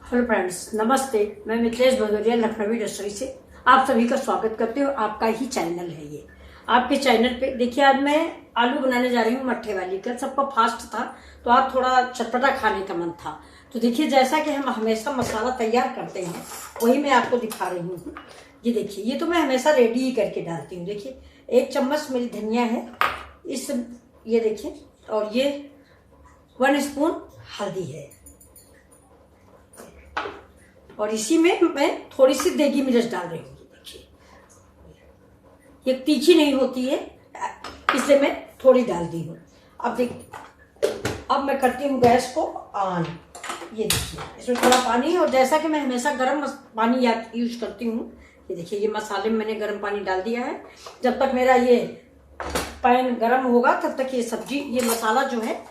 Hello friends, नमस्ते। मैं मिथिलेश भदौरिया लखनवी रसोई से आप सभी का स्वागत करती हूँ। आपका ही चैनल है ये। आपके चैनल पे देखिए, आज मैं आलू बनाने जा रही हूँ मट्ठे वाली। कल सबका फास्ट था तो आज थोड़ा चटपटा खाने का मन था। तो देखिए, जैसा कि हम हमेशा मसाला तैयार करते हैं वही मैं आपको दिखा रही हूँ। ये देखिए, ये तो मैं हमेशा रेडी ही करके डालती हूँ। देखिए, 1 चम्मच मेरी धनिया है, ये देखिए, और ये 1 स्पून हल्दी है, और इसी में मैं थोड़ी सी देगी मिर्च डाल रही हूँ। देखिए, ये तीखी नहीं होती है इसलिए मैं थोड़ी डाल दी हूँ। अब मैं करती हूँ गैस को ऑन। ये देखिए, इसमें थोड़ा पानी है, और जैसा कि मैं हमेशा गर्म पानी यूज करती हूँ। ये देखिए, ये मसाले में मैंने गर्म पानी डाल दिया है। जब तक मेरा ये पैन गर्म होगा तब तक ये मसाला जो है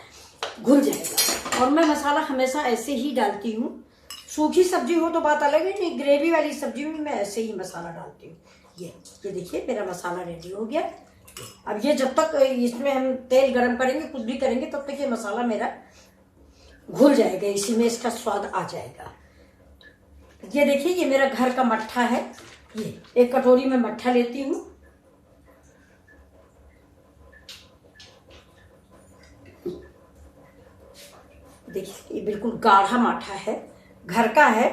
घुल जाएगा। और मैं मसाला हमेशा ऐसे ही डालती हूँ। सूखी सब्जी हो तो बात अलग है, नहीं ग्रेवी वाली सब्जी में मैं ऐसे ही मसाला डालती हूँ। ये देखिए, मेरा मसाला रेडी हो गया। अब ये जब तक इसमें हम तेल गरम करेंगे, कुछ भी करेंगे, तब तक ये मसाला मेरा घुल जाएगा, इसी में इसका स्वाद आ जाएगा। ये देखिए, ये मेरा घर का मट्ठा है। ये एक कटोरी में मट्ठा लेती हूँ। देखिए, ये बिल्कुल गाढ़ा मट्ठा है, घर का है।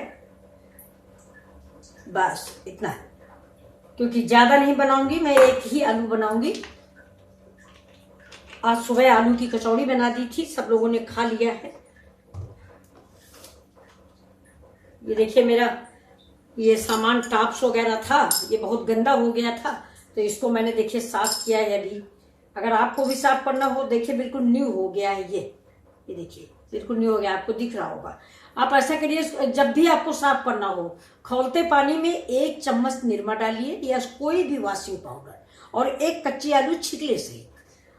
बस इतना है, क्योंकि ज्यादा नहीं बनाऊंगी मैं, एक ही आलू बनाऊंगी। आज सुबह आलू की कचौड़ी बना दी थी, सब लोगों ने खा लिया है। ये देखिए, मेरा ये सामान टॉप्स वगैरह था, ये बहुत गंदा हो गया था, तो इसको मैंने देखिए साफ किया है अभी। अगर आपको भी साफ करना हो, देखिए बिल्कुल न्यू हो गया है ये देखिए, बिल्कुल न्यू हो गया, आपको दिख रहा होगा। आप ऐसा करिए, जब भी आपको साफ करना हो, खौलते पानी में 1 चम्मच निरमा डालिए या कोई भी वॉशिंग पाउडर, और एक कच्ची आलू छिकले से,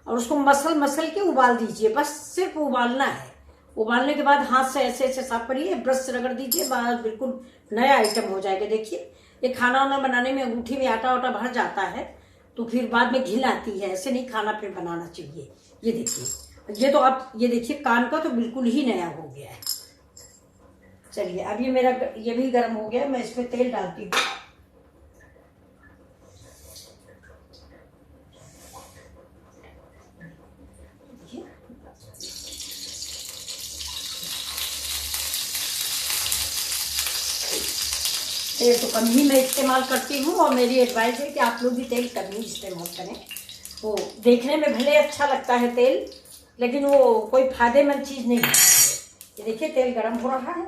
और उसको मसल के उबाल दीजिए। बस सिर्फ उबालना है। उबालने के बाद हाथ से ऐसे ऐसे साफ करिए, ब्रश से रगड़ दीजिए, बस बिल्कुल नया आइटम हो जाएगा। देखिए, ये खाना वाना बनाने में अंगूठी में आटा वाटा भर जाता है तो फिर बाद में घिन आती है, ऐसे नहीं खाना फिर बनाना चाहिए। ये देखिए, ये तो आप ये देखिए, कान का तो बिल्कुल ही नया हो गया है। चलिए, अब ये मेरा ये भी गर्म हो गया, मैं इसमें तेल डालती हूँ। तेल तो कम ही मैं इस्तेमाल करती हूँ, और मेरी एडवाइस है कि आप लोग भी तेल कम ही इस्तेमाल करें। वो देखने में भले अच्छा लगता है तेल, लेकिन वो कोई फायदेमंद चीज नहीं है। ये देखिए, तेल गरम हो रहा है,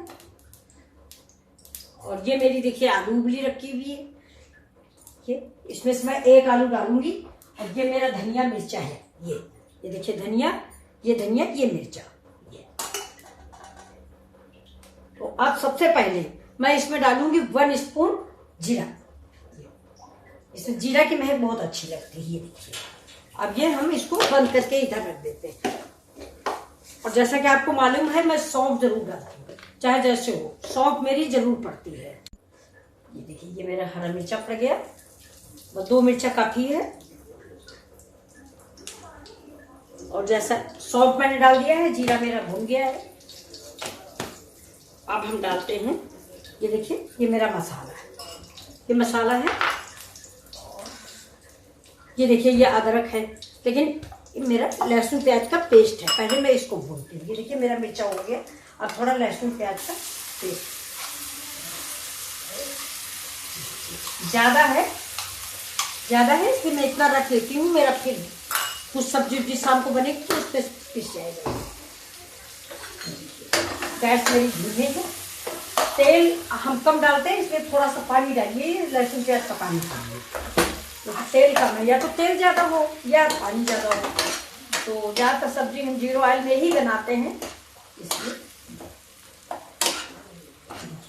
और ये मेरी देखिए आलू उबली रखी हुई है। इसमें से मैं 1 आलू डालूंगी, और ये मेरा धनिया मिर्चा है। ये देखिए, धनिया, ये मिर्चा। तो अब सबसे पहले मैं इसमें डालूंगी 1 स्पून जीरा। इसमें जीरा की महक बहुत अच्छी लगती है। ये देखिए, अब ये हम इसको बंद करके इधर रख देते हैं। और जैसा कि आपको मालूम है, मैं सौंफ जरूर डालती हूँ, चाहे जैसे हो, सौंफ मेरी जरूर पड़ती है। ये देखिए, ये मेरा हरा मिर्चा पड़ गया, बस 2 मिर्चा काफी है। और जैसा सौंफ मैंने डाल दिया है, जीरा मेरा भून गया है। अब हम डालते हैं, ये देखिए, ये मेरा मसाला है, ये मसाला है। ये देखिए, ये अदरक है, लेकिन मेरा लहसुन प्याज का पेस्ट है। पहले मैं इसको भूनती हूँ। ये देखिए, मेरा मिर्चा हो गया। अब थोड़ा लहसुन प्याज का पेस्ट, ज्यादा है इसलिए मैं इतना रख लेती हूँ। मेरा फिर कुछ सब्जी शाम को बनेगी तो उस पर पिस जाएगा। गैस मेरी धीमी है। तेल हम कम डालते हैं, इसलिए थोड़ा सा पानी डालिए, लहसुन प्याज का पानी डालिए। तो तेल कम है, या तो तेल ज्यादा हो या पानी ज्यादा हो। तो ज्यादातर सब्जी हम 0 ऑयल में ही बनाते हैं, इसलिए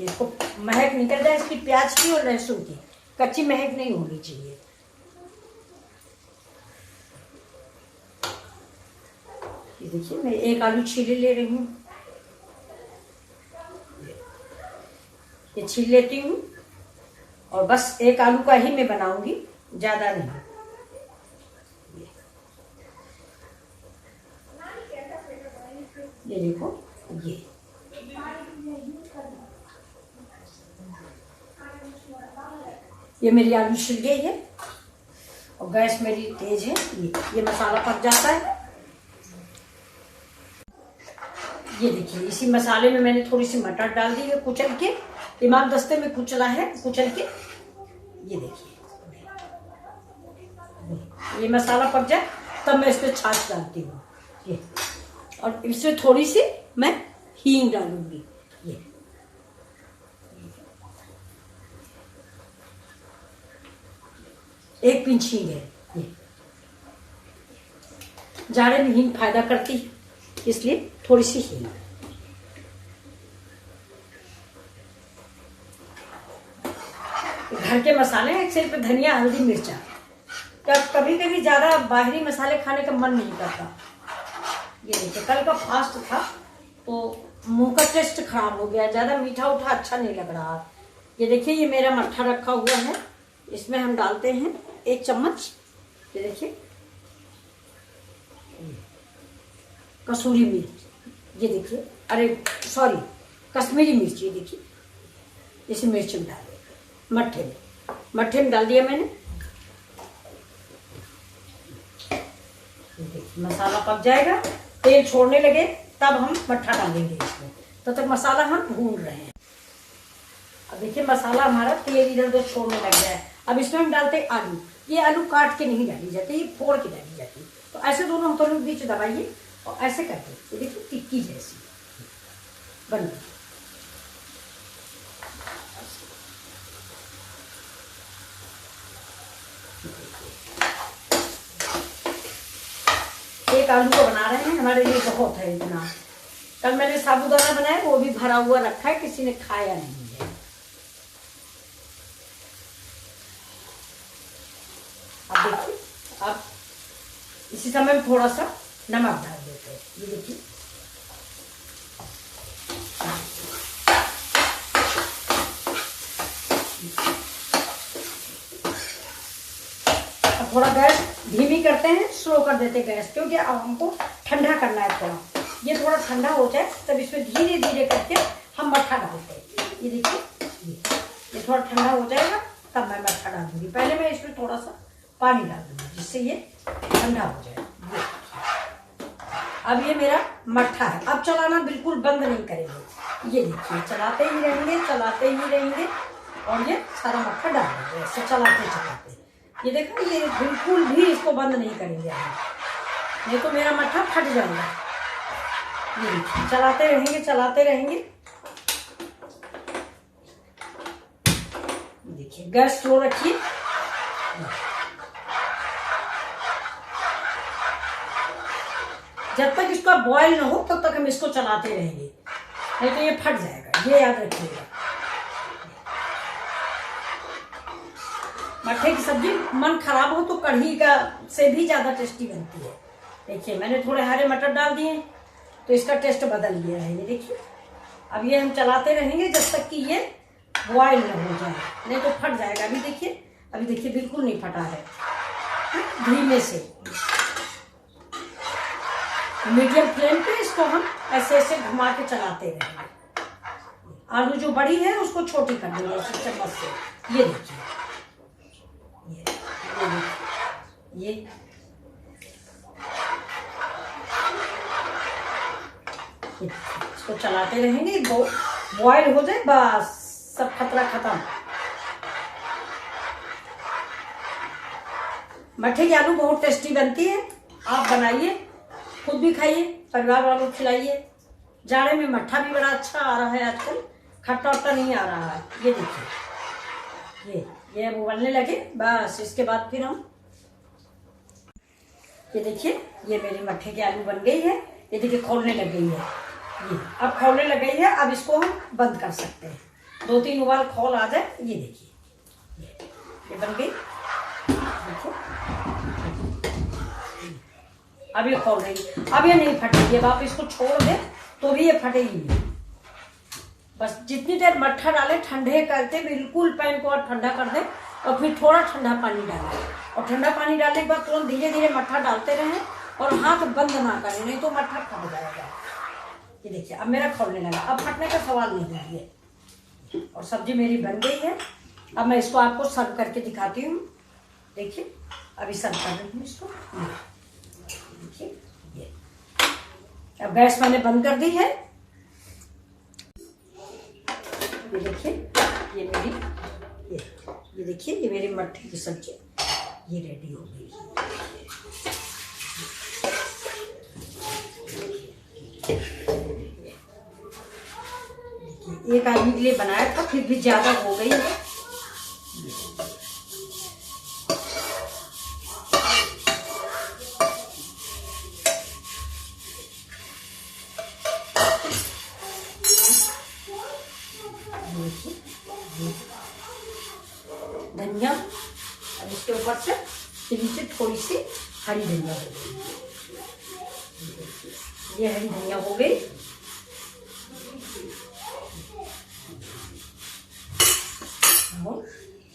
इसको महक निकल जाए इसकी, प्याज की और लहसुन की, कच्ची महक नहीं होनी चाहिए। ये देखिए, मैं 1 आलू छीले ले रही हूँ। ये छील लेती हूँ, और बस 1 आलू का ही मैं बनाऊंगी, ज्यादा नहीं। ये देखो, ये ये मेरी आलू छिल गई है और गैस मेरी तेज है। ये मसाला पक जाता है। ये देखिए इसी मसाले में मैंने थोड़ी सी मटर डाल दी है कुचल के, इमाम दस्ते में कुचला है कुचल के। ये देखिए ये मसाला पक जाए तब मैं इसमें छाछ डालती हूँ। ये और इसमें थोड़ी सी मैं हींग डालूंगी। ये एक पिंच हींग है। ये जाड़े में हींग फायदा करती है, इसलिए थोड़ी सी हींग। घर के मसाले हैं, सिर्फ धनिया हल्दी मिर्चा। कभी कभी ज्यादा बाहरी मसाले खाने का मन नहीं करता। ये देखिए कल का फास्ट था तो मुंह का टेस्ट खराब हो गया, ज्यादा मीठा उठा अच्छा नहीं लग रहा। ये देखिए ये मेरा मट्ठा रखा हुआ है, इसमें हम डालते हैं 1 चम्मच। ये देखिए कसूरी मिर्च, ये देखिए अरे सॉरी कश्मीरी मिर्च। ये देखिए इसे मिर्च में डाल दिया, मट्ठे में डाल दिया मैंने। देखिए मसाला पक जाएगा, तेल छोड़ने लगे तब हम मट्ठा डालेंगे इसमें। तब तक मसाला हम भून रहे हैं। अब देखिए मसाला हमारा तेल इधर उधर छोड़ने लग गया है। अब इसमें हम डालते हैं आलू। ये आलू काट के नहीं डाली जाती, ये फोड़ के डाली जाती। तो ऐसे दोनों हाथों में बीच दबाइए और ऐसे करके ये देखिए टिक्की जैसी बन गई। एक आलू को बना रहे हैं, हमारे लिए बहुत है इतना। कल मैंने साबूदाना बनाया, वो भी भरा हुआ रखा है, किसी ने खाया नहीं है। अब देखिए अब इसी समय में थोड़ा सा नमक डाल देते हैं। ये देखिए अब थोड़ा गैस धीमी करते हैं, स्लो कर देते हैं गैस, क्योंकि अब हमको ठंडा करना है थोड़ा। ये थोड़ा ठंडा हो जाए तब इसमें धीरे धीरे करके हम मट्ठा डालते हैं। ये देखिए ये थोड़ा ठंडा हो जाएगा तब मैं मट्ठा डाल दूंगी। पहले मैं इसमें थोड़ा सा पानी डाल दूंगी जिससे ये ठंडा हो जाए। अब ये मेरा मट्ठा है। अब चलाना बिल्कुल बंद नहीं करेंगे। ये देखिए चलाते ही रहेंगे और ये सारा मट्ठा डाल देंगे ऐसे चलाते चलाते। ये देखो ये बिल्कुल भी इसको बंद नहीं करेंगे, नहीं तो मेरा मट्ठा फट जाएगा। ये देखिए चलाते रहेंगे। देखिए गैस स्लो रखिए। जब तक इसका बॉयल ना हो तब तक हम इसको चलाते रहेंगे, नहीं तो ये फट जाएगा, ये याद रखिएगा। मट्ठे की सब्जी मन खराब हो तो कढ़ी का से भी ज्यादा टेस्टी बनती है। देखिए मैंने थोड़े हरे मटर डाल दिए तो इसका टेस्ट बदल गया है। ये देखिए अब ये हम चलाते रहेंगे जब तक कि ये बॉयल न हो जाए, नहीं तो फट जाएगा। अभी देखिए बिल्कुल नहीं फटा है। धीमे से मीडियम फ्लेम पे इसको हम ऐसे ऐसे घुमा के चलाते रहेंगे। आलू जो बड़ी है उसको छोटी कर देंगे ऐसे चम्मच से। ये देखिए ये इसको चलाते रहेंगे, बॉयल हो जाए बस सब खतरा खत्म। मट्ठे की आलू बहुत टेस्टी बनती है, आप बनाइए, खुद भी खाइए, परिवार वालों को खिलाइए। जाड़े में मट्ठा भी बड़ा अच्छा आ रहा है आजकल, खट्टा वट्टा नहीं आ रहा है। ये देखिए ये अब उबलने लगे, बस इसके बाद फिर हम ये देखिए ये मेरी मट्ठे की आलू बन गई है। ये देखिए खौलने लग गई है, ये अब खौलने लग गई है। अब इसको हम बंद कर सकते हैं, 2-3 उबाल खौल आ जाए। ये देखिए ये बन गई। देखो अब ये खौल रही, अब ये नहीं फटेगी। अब आप इसको छोड़ दें तो भी ये फटेगी नहीं। बस जितनी देर मट्ठा डाले ठंडे करते, बिल्कुल पैन को और ठंडा कर दें और फिर थोड़ा ठंडा पानी डालें। और ठंडा पानी डालने के बाद तुरंत धीरे धीरे मट्ठा डालते रहें और हाथ बंद ना करें, नहीं तो मट्ठा फट जाएगा। ये देखिए अब मेरा खौलने लगा, अब फटने का सवाल नहीं है। और सब्जी मेरी बन गई है। अब मैं इसको आपको सर्व करके दिखाती हूँ। देखिए अभी सर्व कर रही हूँ इसको। देखिए ये अब गैस मैंने बंद कर दी है। ये देखिए ये मेरी ये देखिए ये मेरी मट्ठी की सब्जी ये रेडी हो गई। एक आदमी के लिए बनाया था फिर भी ज्यादा हो गई है। धनिया और इसके ऊपर से नीचे थोड़ी सी हरी धनिया हो गई। ये हरी धनिया हो गई। और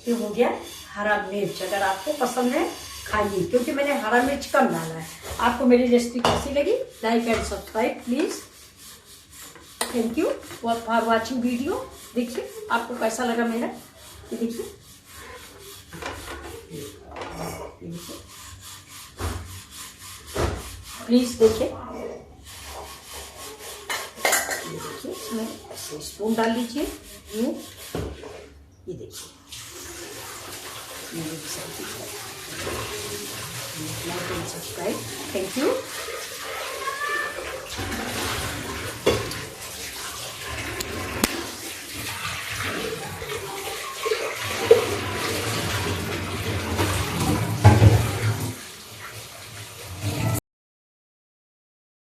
ये हो गया हरा मिर्च। अगर आपको पसंद है खाइए, क्योंकि मैंने हरा मिर्च कम डाला है। आपको मेरी रेसिपी कैसी लगी? Like and subscribe please. Thank you for watching video. देखिए आपको कैसा लगा मेरा। ये देखिए प्लीज देखिए। देखिए इसमें ऐसे स्पून डाल लीजिए। ये देखिए like and subscribe. Thank you.